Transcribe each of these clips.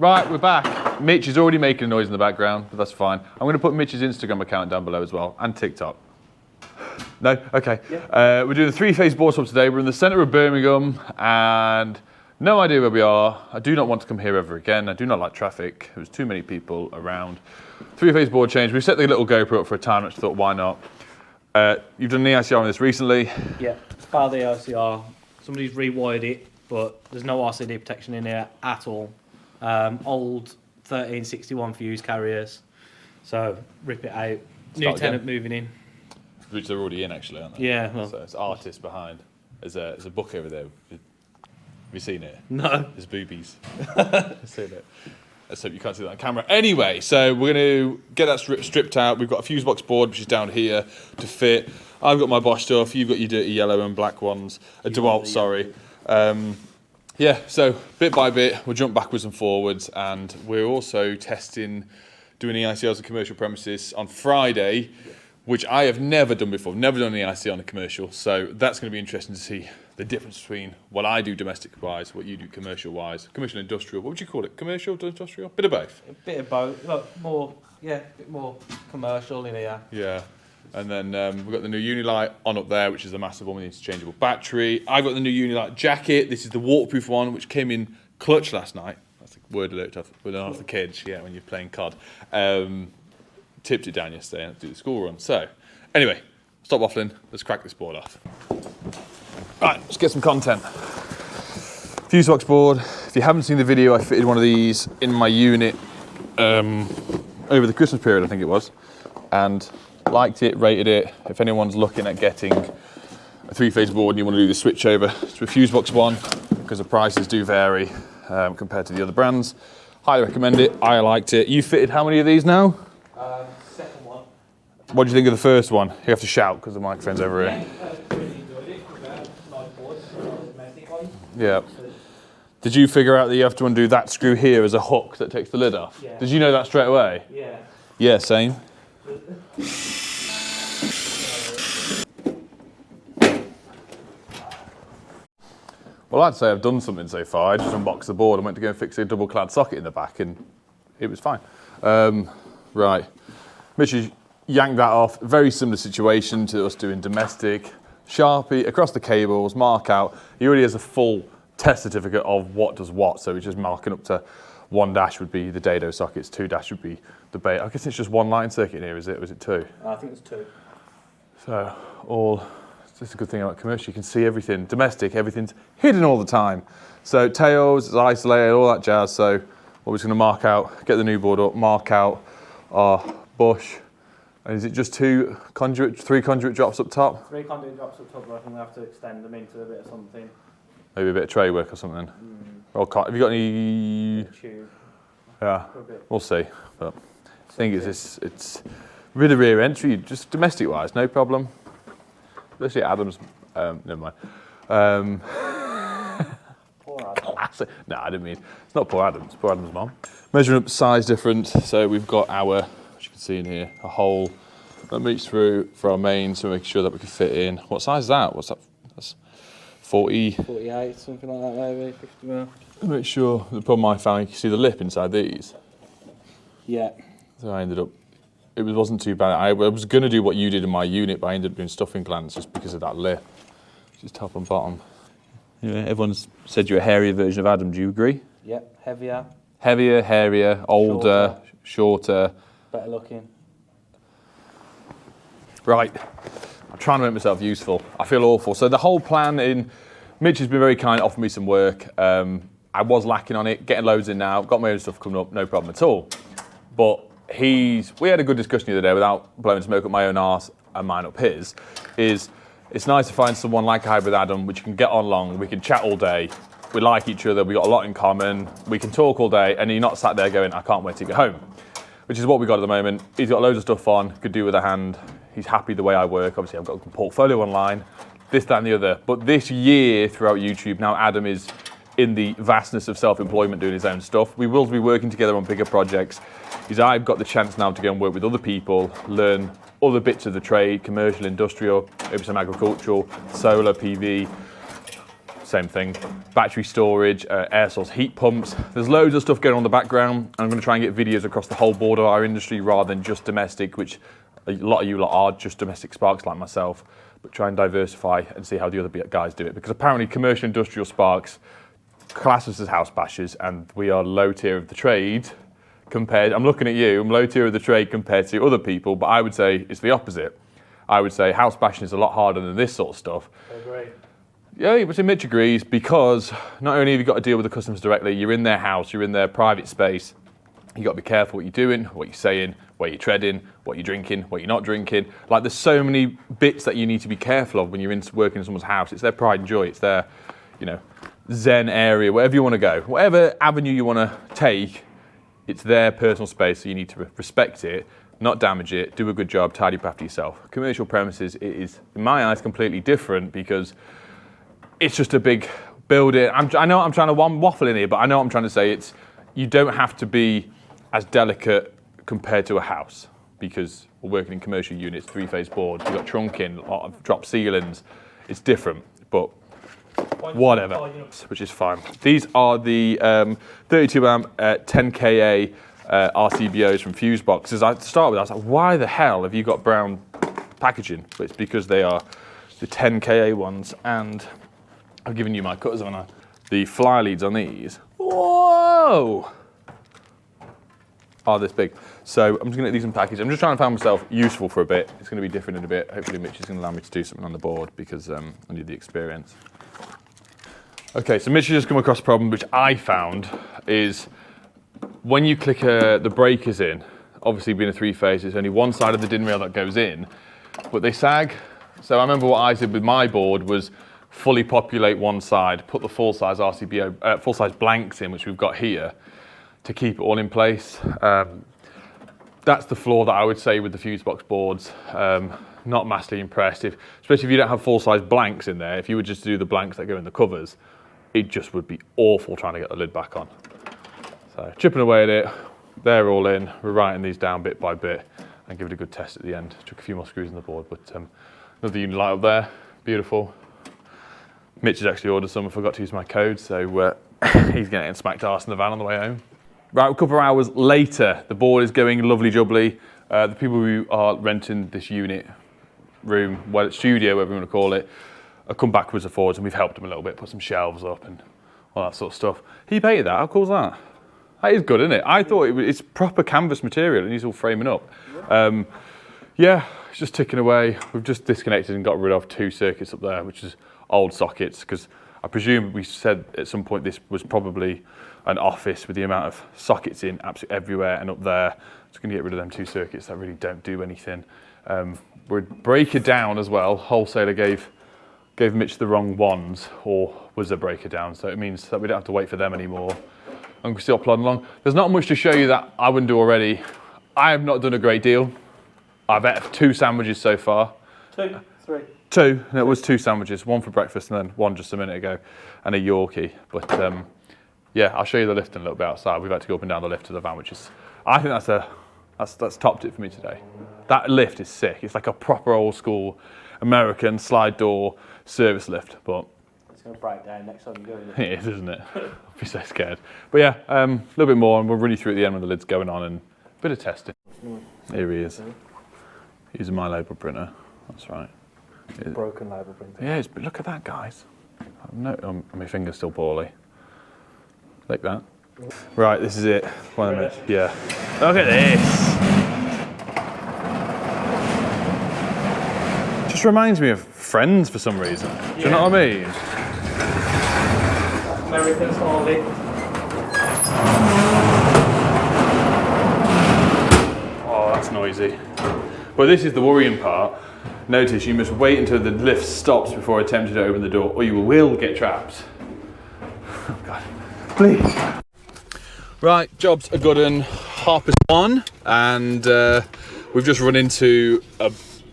Right, we're back. Mitch is already making a noise in the background, but that's fine. I'm going to put Mitch's Instagram account down below as well, and TikTok. No? Okay. Yeah. We're doing the three-phase board swap today. We're in the centre of Birmingham, and no idea where we are. I do not want to come here ever again. I do not like traffic. There's too many people around. Three-phase board change. We set the little GoPro up for a time, and I thought, why not? You've done an EICR on this recently. Yeah, it's part of the EICR. Somebody's rewired it, but there's no RCD protection in here at all. Old 1361 fuse carriers, so rip it out. New tenant moving in. Which they're already in, actually, aren't they? Yeah. Well, so it's artist behind. There's a book over there. Have you seen it? No. There's boobies. I've seen it. Let's hope you can't see that on camera. Anyway, so we're going to get that stripped out. We've got a Fusebox board, which is down here to fit. I've got my Bosch stuff. You've got your dirty yellow and black ones. A DeWalt, sorry. Yeah, so bit by bit, we'll jump backwards and forwards, and we're also testing doing EICRs on commercial premises on Friday, which I have never done before. Never done an EIC on a commercial, so that's going to be interesting to see the difference between what I do domestic-wise, what you do commercial-wise. Commercial industrial, what would you call it? Commercial, industrial? Bit of both? A bit of both. Look, more, yeah, a bit more commercial in here. Yeah. And then we've got the new Unilight on up there, which is a massive one with an interchangeable battery. I've got the new Unilight jacket. This is the waterproof one, which came in clutch last night. That's a word alert with half the kids, yeah, when you're playing COD. Tipped it down yesterday and had to do the school run. So, anyway, stop waffling. Let's crack this board off. Right, let's get some content. Fusebox board. If you haven't seen the video, I fitted one of these in my unit over the Christmas period, I think it was. And liked it, rated it. If anyone's looking at getting a three-phase board and you want to do the switch over to a Fusebox one, because the prices do vary compared to the other brands, highly recommend it. I liked it. You fitted how many of these now? Second one. What do you think of the first one? You have to shout because the microphone's over here. Yeah. Did you figure out that you have to undo that screw here as a hook that takes the lid off? Yeah. Did you know that straight away? Yeah. Yeah, same. Well, I'd say I've done something so far. I just unboxed the board and went to go and fix a double-clad socket in the back, and it was fine. Right, Mitch yanked that off. Very similar situation to us doing domestic. Sharpie across the cables, mark out. He already has a full test certificate of what does what, so he's just marking up to 1 dash would be the dado sockets, 2 dash would be the bait. I guess it's just 1 line circuit here, is it? Or is it 2? I think it's 2. So it's a good thing about commercial. You can see everything. Domestic, everything's hidden all the time. So tails, it's isolated, all that jazz. So we're just going to mark out, get the new board up, mark out our bush. And is it just 3 conduit drops up top? 3 conduit drops up top, but I think we have to extend them into a bit of something. Maybe a bit of tray work or something. Or have you got any? Tube. Yeah, we'll see. But the thing is, it's rid of rear entry, just domestic wise, no problem. Especially Adam's. Never mind. Poor Adam. No, I didn't mean. It's not poor Adam's. Poor Adam's mom. Measuring up size different. So we've got our, as you can see in here, a hole that meets through for our main, so making sure that we can fit in. What size is that? What's that? That's 40. 48, something like that, maybe 50 mil. Make sure the problem I found, you can see the lip inside these. Yeah. So I ended up. It wasn't too bad. I was going to do what you did in my unit, but I ended up doing stuffing glands just because of that lip. Just top and bottom. Yeah, everyone's said you're a hairier version of Adam. Do you agree? Yep, heavier. Heavier, hairier, older, shorter. Better looking. Right. I'm trying to make myself useful. I feel awful. So the whole plan in... Mitch has been very kind, offered me some work. I was lacking on it, getting loads in now. Got my own stuff coming up, no problem at all. But we had a good discussion the other day without blowing smoke up my own arse and mine up his, it's nice to find someone like I have with Adam, which can get on long, we can chat all day, we like each other, we got a lot in common, we can talk all day, and you're not sat there going, I can't wait to get home, which is what we got at the moment. He's got loads of stuff on, could do with a hand, he's happy the way I work, obviously I've got a portfolio online, this, that and the other, but this year throughout YouTube, now Adam is in the vastness of self-employment doing his own stuff. We will be working together on bigger projects. I've got the chance now to go and work with other people, learn other bits of the trade, commercial, industrial, maybe some agricultural, solar, PV, same thing. Battery storage, air source heat pumps. There's loads of stuff going on in the background. I'm going to try and get videos across the whole board of our industry rather than just domestic, which a lot of you lot are just domestic sparks like myself, but try and diversify and see how the other guys do it. Because apparently commercial industrial sparks class us as house bashers, and we are low tier of the trade compared, I'm looking at you, I'm low tier of the trade compared to other people, but I would say it's the opposite. I would say house bashing is a lot harder than this sort of stuff. I agree. Yeah, but Mitch agrees, because not only have you got to deal with the customers directly, you're in their house, you're in their private space. You've got to be careful what you're doing, what you're saying, where you're treading, what you're drinking, what you're not drinking. Like, there's so many bits that you need to be careful of when you're working in someone's house. It's their pride and joy. It's their, zen area, wherever you want to go. Whatever avenue you want to take, it's their personal space, so you need to respect it, not damage it, do a good job, tidy up after yourself. Commercial premises, it is, in my eyes, completely different, because it's just a big building. I know I'm trying to waffle in here, but I know what I'm trying to say. You don't have to be as delicate compared to a house, because we're working in commercial units, 3-phase boards, you've got trunking, a lot of drop ceilings. It's different, but whatever, which is fine. These are the 32 amp 10 kA RCBOs from Fusebox. As I started with, I was like, why the hell have you got brown packaging? But it's because they are the 10 kA ones, and I've given you my cutters on the fly leads on these. Whoa! Are this big. So I'm just going to get these in package. I'm just trying to find myself useful for a bit. It's going to be different in a bit. Hopefully Mitch is going to allow me to do something on the board, because I need the experience. Okay, so Mitch has just come across a problem which I found is when you click the breakers in, obviously being a 3-phase, there's only one side of the DIN rail that goes in, but they sag. So I remember what I did with my board was fully populate one side, put the full-size RCBO, full-size blanks in, which we've got here, to keep it all in place. That's the flaw that I would say with the Fusebox boards. Not massively impressed, especially if you don't have full-size blanks in there. If you would just do the blanks that go in the covers, it just would be awful trying to get the lid back on. So chipping away at it, they're all in. We're writing these down bit by bit and give it a good test at the end. Took a few more screws on the board, but another unit light up there, beautiful. Mitch has actually ordered some. I forgot to use my code, so he's getting smacked arse in the van on the way home. Right, a couple of hours later, the board is going lovely jubbly. The people who are renting this unit, room, studio, whatever you want to call it, have come backwards and forwards, and we've helped them a little bit, put some shelves up and all that sort of stuff. He painted that. How cool is that? That is good, isn't it? I thought it's proper canvas material, and he's all framing up. Yeah, it's just ticking away. We've just disconnected and got rid of 2 circuits up there, which is old sockets, because I presume we said at some point this was probably an office with the amount of sockets in absolutely everywhere and up there. Just going to get rid of them 2 circuits that really don't do anything. We're breaker down as well. Wholesaler gave Mitch the wrong ones, or was a breaker down, so it means that we don't have to wait for them anymore. And we're still plodding along. There's not much to show you that I wouldn't do already. I have not done a great deal. I've had 2 sandwiches so far. 2, 3. 2, and it was 2 sandwiches, 1 for breakfast and then 1 just a minute ago, and a Yorkie. But yeah, I'll show you the lift in a little bit outside. We've had to go up and down the lift to the van, which is, I think that's topped it for me today. That lift is sick. It's like a proper old school American slide door service lift, but it's going to break down next time you go in. It is, isn't it? I'll be so scared. But yeah, a little bit more, and we'll run you through at the end when the lid's going on, and a bit of testing. Here he is, using my label printer. That's right. Broken label printer. Yeah, but look at that, guys. No, my finger's still poorly. Like that. Right, this is it. One minute. Yeah. Look at this. Just reminds me of Friends for some reason. Do you know what I mean? American style lift. Oh, that's noisy. But this is the worrying part. Notice you must wait until the lift stops before attempting to open the door, or you will get trapped. Oh God, please. Right, job's a good one. Half is on, and we've just run into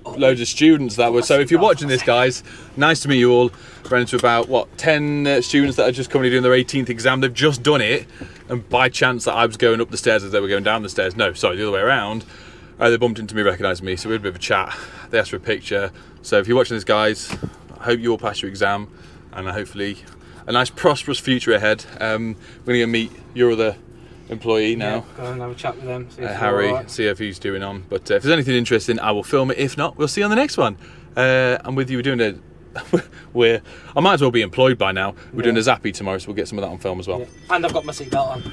loads of students that were. So if you're watching this, guys, nice to meet you all. Ran into about 10 students that are just coming doing their 18th exam. They've just done it, and by chance that I was going up the stairs as they were going down the stairs. No, sorry, the other way around. They bumped into me, recognised me, so we had a bit of a chat. They asked for a picture. So if you're watching this, guys, I hope you all pass your exam, and hopefully a nice prosperous future ahead. We're going to go meet your other employee now. Yeah, go and have a chat with them. See if they're Harry, all right. see if he's doing on. But if there's anything interesting, I will film it. If not, we'll see you on the next one. And with you, we're doing a. I might as well be employed by now. We're doing a Zappy tomorrow, so we'll get some of that on film as well. Yeah. And I've got my seatbelt on.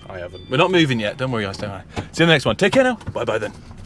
I haven't. We're not moving yet. Don't worry, guys. Don't worry. See you on the next one. Take care now. Bye bye then.